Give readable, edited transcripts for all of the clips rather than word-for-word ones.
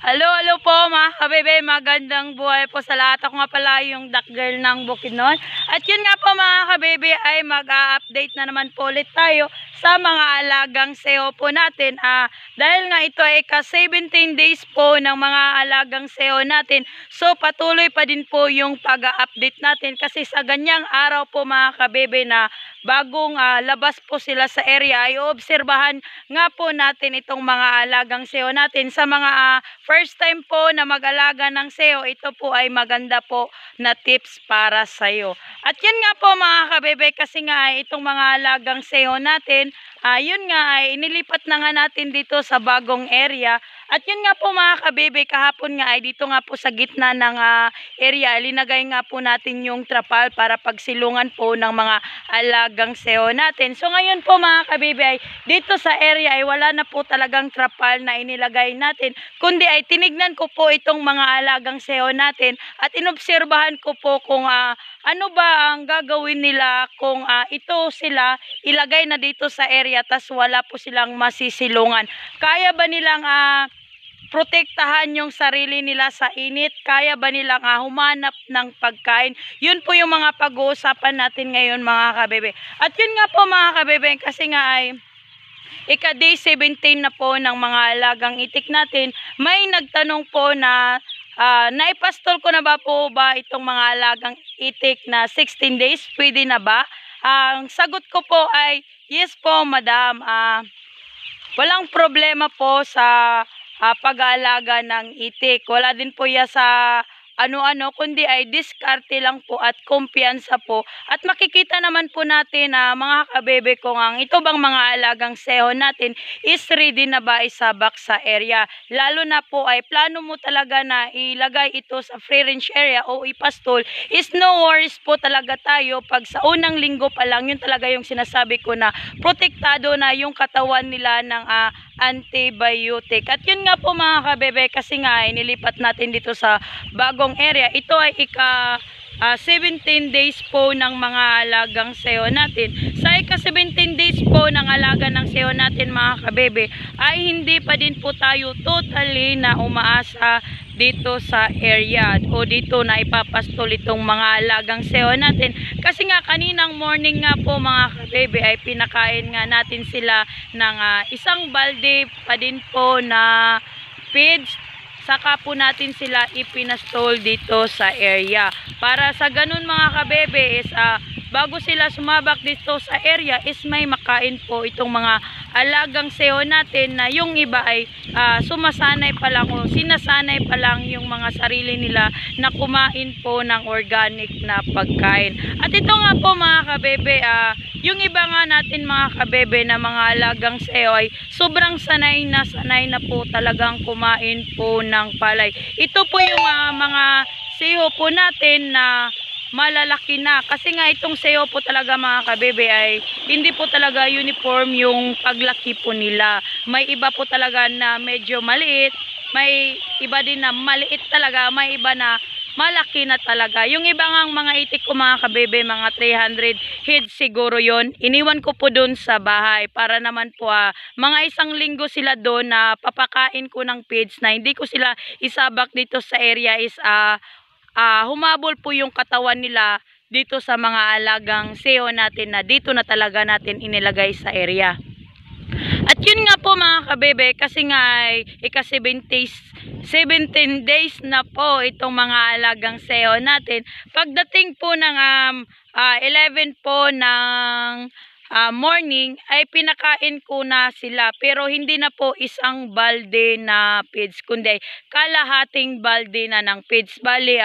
Hello po mga kabebe, magandang buhay po sa lahat. Ako nga pala yung Duck Girl ng Bukidnon. At yun nga po mga kabebe ay mag-a-update na naman po ulit tayo sa mga alagang seo po natin. Dahil nga ito ay ka-17 days po ng mga alagang seo natin. So patuloy pa din po yung pag-a-update natin kasi sa ganyang araw po mga kabebe na bagong labas po sila sa area ay obserbahan nga po natin itong mga alagang seo natin. Sa mga first time po na mag-alaga ng seo, ito po ay maganda po na tips para sa iyo. At yun nga po mga kabebe, kasi nga itong mga alagang seo natin, yun nga ay inilipat na nga natin dito sa bagong area. At yun nga po mga kabebe, kahapon nga ay dito nga po sa gitna ng area, linagay nga po natin yung trapal para pagsilungan po ng mga alagang seo natin. So ngayon po mga kabebe ay dito sa area ay wala na po talagang trapal na inilagay natin, kundi ay tinignan ko po itong mga alagang seo natin at inobserbahan ko po kung ano ba ang gagawin nila kung ito sila ilagay na dito sa area tas wala po silang masisilungan. Kaya ba nilang protektahan yung sarili nila sa init? Kaya ba nilang humanap ng pagkain? Yun po yung mga pag-uusapan natin ngayon mga kabebe. At yun nga po mga kabebe, kasi nga ay ika-day 17 na po ng mga alagang itik natin. May nagtanong po na naipastol ko na ba po ba itong mga alagang itik na 16 days? Pwede na ba? Ang sagot ko po ay yes po madam. Walang problema po sa pag-aalaga ng itik. Wala din po ya sa ano-ano, kundi ay diskarte lang po at kumpiyansa po. At makikita naman po natin mga kabebe kung ang ito bang mga alagang seo natin is ready na ba isabak sa area. Lalo na po ay plano mo talaga na ilagay ito sa free range area o ipastol, is no worries po talaga tayo pag sa unang linggo pa lang, yun talaga yung sinasabi ko na protektado na yung katawan nila ng antibiotic. At yun nga po mga kabebe, kasi nga nilipat natin dito sa bagong area. Ito ay ika 17 days po ng mga alagang seo natin. Sa ika 17 days po ng alaga ng seo natin mga kabebe ay hindi pa din po tayo totally na umaasa dito sa area o dito na ipapastol itong mga alagang seo natin. Kasi nga kaninang morning nga po mga kabebe ay pinakain nga natin sila ng isang balde pa din po na feeds. Saka po natin sila ipinastol dito sa area. Para sa ganun mga kabebe is bago sila sumabak dito sa area is may makain po itong mga alagang seo natin na yung iba ay sumasanay pa lang o sinasanay pa lang yung mga sarili nila na kumain po ng organic na pagkain. At ito nga po mga kabebe, yung iba nga natin mga kabebe na mga alagang seo ay sobrang sanay na po talagang kumain po ng palay. Ito po yung mga seo po natin na malalaki na, kasi nga itong seo po talaga mga kabebe ay hindi po talaga uniform yung paglaki po nila. May iba po talaga na medyo maliit, may iba din na maliit talaga, may iba na malaki na talaga. Yung iba ngang mga itik ko mga kabebe, mga 300 heads siguro yon. Iniwan ko po doon sa bahay para naman po mga isang linggo sila doon na papakain ko ng feeds na hindi ko sila isabak dito sa area is humabol po yung katawan nila dito sa mga alagang seo natin na dito na talaga natin inilagay sa area. At yun nga po mga kabebe, kasi nga ay ika 17 days na po itong mga alagang seo natin. Pagdating po ng 11 po ng morning ay pinakain ko na sila, pero hindi na po isang balde na feeds, kundi kalahating balde na ng feeds. Bali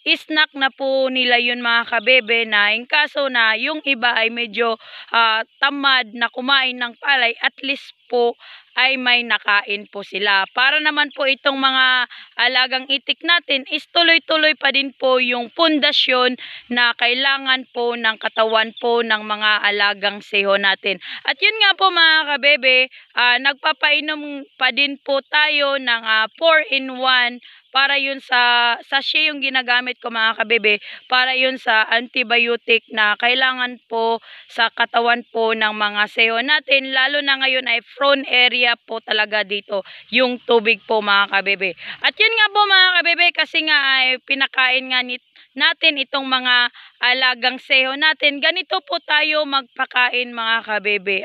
snack na po nila yun mga kabebe, na in kaso na yung iba ay medyo tamad na kumain ng palay, at least po ay may nakain po sila. Para naman po itong mga alagang itik natin is tuloy-tuloy pa din po yung pundasyon na kailangan po ng katawan po ng mga alagang seo natin. At yun nga po mga kabebe, nagpapainom pa din po tayo ng 4-in-1 para yun sa sachet yung ginagamit ko mga kabebe, para yun sa antibiotic na kailangan po sa katawan po ng mga seho natin, lalo na ngayon ay prone area po talaga dito yung tubig po mga kabebe. At yun nga po mga kabebe, kasi nga ay pinakain nga natin itong mga alagang seho natin, ganito po tayo magpakain mga kabebe.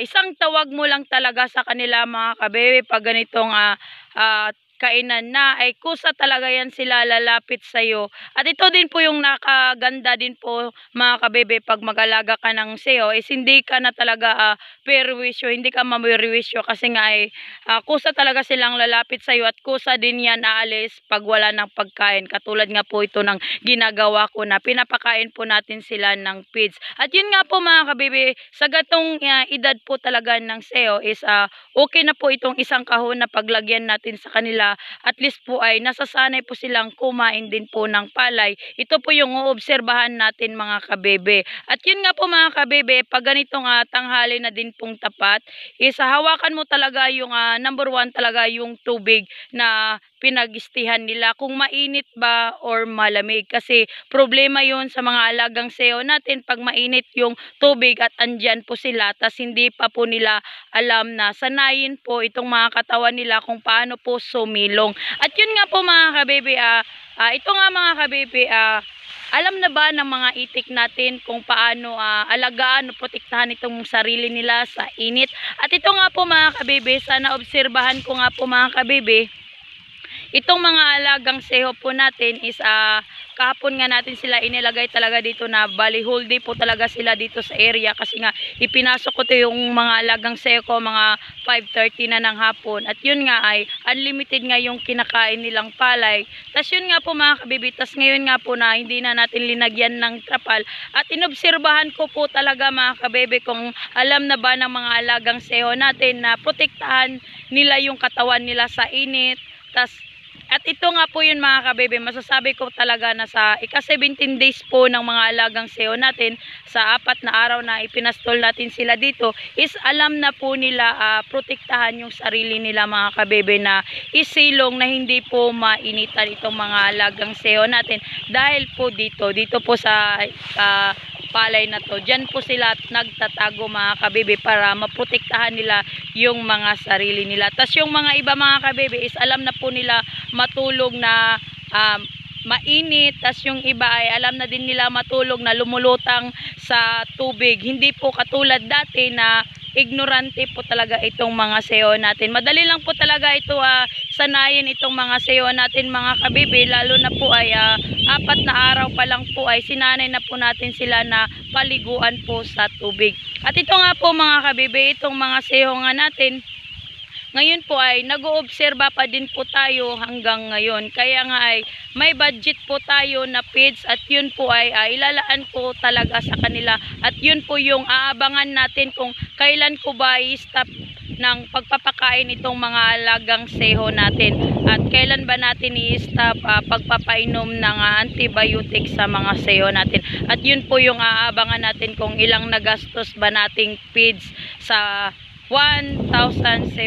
Isang tawag mo lang talaga sa kanila mga kabebe pag ganitong kainan na ay kusa talaga yan sila lalapit sa iyo. At ito din po yung nakaganda din po mga kabebe, pag mag-alaga ka ng seho is hindi ka na talaga perwisyo, hindi ka mamirwisyo, kasi nga ay kusa talaga silang lalapit sa iyo at kusa din yan aalis pag wala ng pagkain. Katulad nga po ito ng ginagawa ko na pinapakain po natin sila ng feeds. At yun nga po mga kabebe, sa gatong edad po talaga ng seho is okay na po itong isang kahon na paglagyan natin sa kanila. At least po ay nasasanay po silang kumain din po ng palay. Ito po yung uobserbahan natin mga kabebe. At yun nga po mga kabebe, pag ganitong tanghali na din pong tapat, is hawakan mo talaga yung number 1 talaga yung tubig na pinag-istihan nila, kung mainit ba or malamig, kasi problema yun sa mga alagang seho natin pag mainit yung tubig at andyan po sila, tas hindi pa po nila alam na sanayin po itong mga katawan nila kung paano po sumilong. At yun nga po mga kabebe, ito nga mga kabebe, alam na ba ng mga itik natin kung paano alagaan o protektahan itong sarili nila sa init? At ito nga po mga kabebe, sana obserbahan ko nga po mga kabebe, itong mga alagang seho po natin is kahapon nga natin sila inilagay talaga dito na bali whole day po talaga sila dito sa area, kasi nga ipinasok ko to yung mga alagang seho ko mga 5:30 na ng hapon. At yun nga ay unlimited nga yung kinakain nilang palay. Tas yun nga po mga kabibi, tas ngayon nga po na hindi na natin linagyan ng trapal, at inobserbahan ko po talaga mga kabebe kung alam na ba ng mga alagang seho natin na protektahan nila yung katawan nila sa init. At ito nga po yun mga kabebe, masasabi ko talaga na sa ika-17 days po ng mga alagang seho natin, sa 4 na araw na ipinastol natin sila dito, is alam na po nila protektahan yung sarili nila mga kabebe, na isilong na hindi po mainitan itong mga alagang seho natin. Dahil po dito po sa palay na to, dyan po sila nagtatago mga kabebe para maprotektahan nila yung mga sarili nila. Tas yung mga iba mga kabebe is alam na po nila matulog na mainit, tas yung iba ay alam na din nila matulog na lumulutang sa tubig. Hindi po katulad dati na ignorante po talaga itong mga seho natin. Madali lang po talaga ito sanayin itong mga seho natin mga kabebe, lalo na po ay 4 na araw pa lang po ay sinanay na po natin sila na paliguan po sa tubig. At ito nga po mga kabebe, itong mga seho nga natin ngayon po ay nag-oobserba pa din po tayo hanggang ngayon. Kaya nga ay may budget po tayo na feeds, at yun po ay ilalaan po talaga sa kanila. At yun po yung aabangan natin kung kailan ko ba i-stop ng pagpapakain itong mga alagang seho natin. At kailan ba natin i-stop pagpapainom ng antibiotic sa mga seho natin. At yun po yung aabangan natin kung ilang nagastos ba nating feeds sa 1,700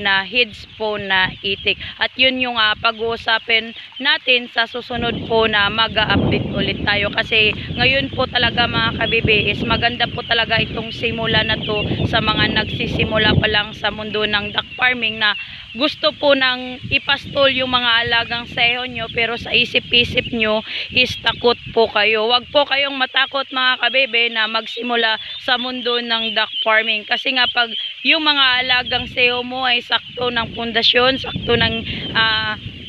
na heads po na itik. At yun yung pag-uusapin natin sa susunod po na mag-update ulit tayo, kasi ngayon po talaga mga kabebe is maganda po talaga itong simula na to sa mga nagsisimula pa lang sa mundo ng duck farming, na gusto po nang ipastol yung mga alagang seho nyo, pero sa isip-isip nyo is takot po kayo. Wag po kayong matakot mga kabebe na magsimula sa mundo ng duck farming, kasi nga pag yung mga alagang seho mo ay sakto ng pundasyon, sakto ng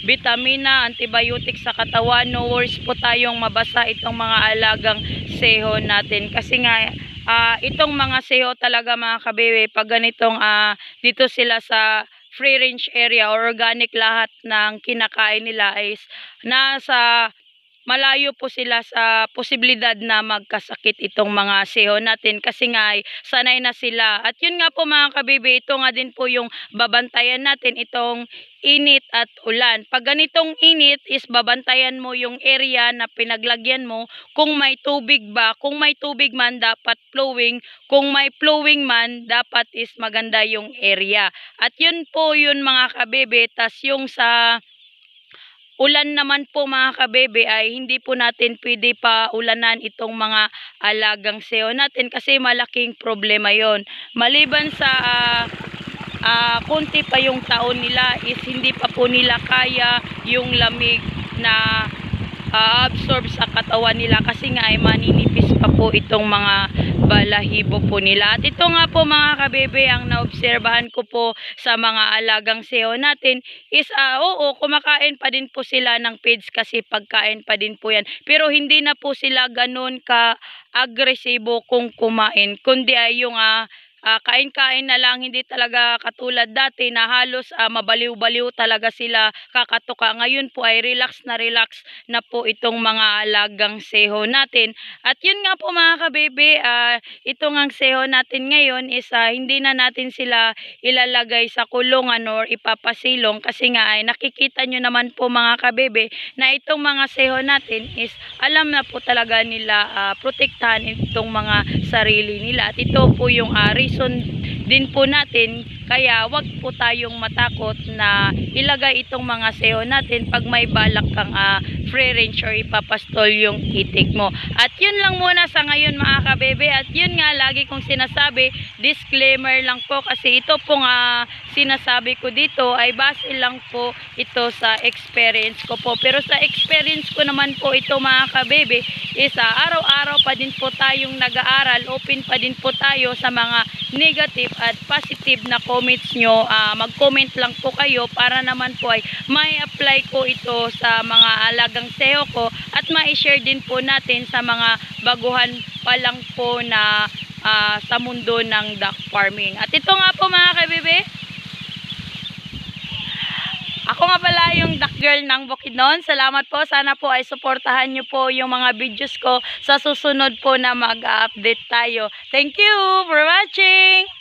vitamina, antibiotic sa katawan, no worries po tayong mabasa itong mga alagang seho natin. Kasi nga itong mga seho talaga mga kabebe, pag ganitong dito sila sa free range area or organic, lahat ng kinakain nila is nasa malayo po sila sa posibilidad na magkasakit itong mga seho natin, kasi nga ay sanay na sila. At yun nga po mga kabebe, ito nga din po yung babantayan natin, itong init at ulan. Pag ganitong init is babantayan mo yung area na pinaglagyan mo, kung may tubig ba, kung may tubig man dapat flowing, kung may flowing man dapat is maganda yung area. At yun po yun mga kabebe. Tas yung sa ulan naman po mga kabebe ay hindi po natin pwede pa ulanan itong mga alagang seho natin kasi malaking problema yon. Maliban sa konti pa yung taon nila is hindi pa po nila kaya yung lamig na absorb sa katawan nila kasi nga ay maninipis pa po itong mga balahibo po nila. At ito nga po mga kabebe ang naobserbahan ko po sa mga alagang seho natin is oo, kumakain pa din po sila ng feeds kasi pagkain pa din po yan. Pero hindi na po sila ganun ka-agresibo kung kumain, kundi ay yung kain-kain na lang, hindi talaga katulad dati na halos mabaliw-baliw talaga sila kakatuka. Ngayon po ay relax na po itong mga alagang seho natin. At yun nga po mga kabebe, itong ang seho natin ngayon is hindi na natin sila ilalagay sa kulungan or ipapasilong kasi nga ay nakikita nyo naman po mga kabebe na itong mga seho natin is alam na po talaga nila protektahan itong mga sarili nila. At ito po yung reason din po natin kaya wag po tayong matakot na ilagay itong mga seho natin pag may balak kang free range or ipapastol yung itik mo. At yun lang muna sa ngayon mga kabebe. At yun nga lagi kong sinasabi, disclaimer lang po kasi ito pong sinasabi ko dito ay base lang po ito sa experience ko po. Pero sa experience ko naman po ito mga kabebe is araw-araw pa din po tayong nag-aaral, open pa din po tayo sa mga negative at positive na comments nyo. Mag-comment lang po kayo para naman po ay may apply ko ito sa mga alagang seho ko at ma-share din po natin sa mga baguhan pa lang po na sa mundo ng duck farming. At ito nga po mga kabebe, ako nga pala yung duck girl ng Bukidnon. Salamat po. Sana po ay suportahan nyo po yung mga videos ko sa susunod po na mag-update tayo. Thank you for watching!